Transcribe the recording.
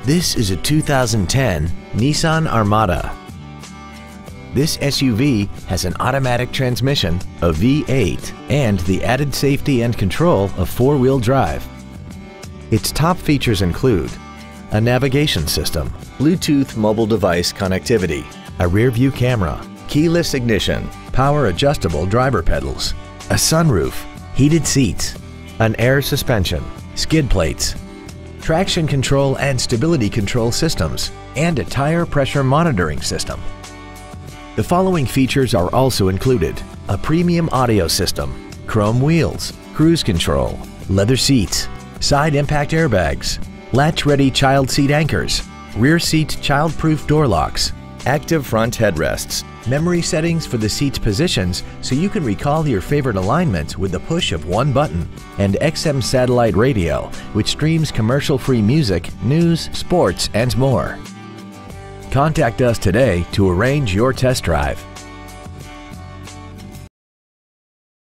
This is a 2010 Nissan Armada. This SUV has an automatic transmission, a V8, and the added safety and control of four-wheel drive. Its top features include a navigation system, Bluetooth mobile device connectivity, a rear-view camera, keyless ignition, power-adjustable driver pedals, a sunroof, heated seats, an air suspension, skid plates, traction control and stability control systems, and a tire pressure monitoring system. The following features are also included: a premium audio system, chrome wheels, cruise control, leather seats, side impact airbags, latch-ready child seat anchors, rear seat child-proof door locks, active front headrests, memory settings for the seat's positions so you can recall your favorite alignments with the push of one button, and XM satellite radio, which streams commercial-free music, news, sports, and more. Contact us today to arrange your test drive.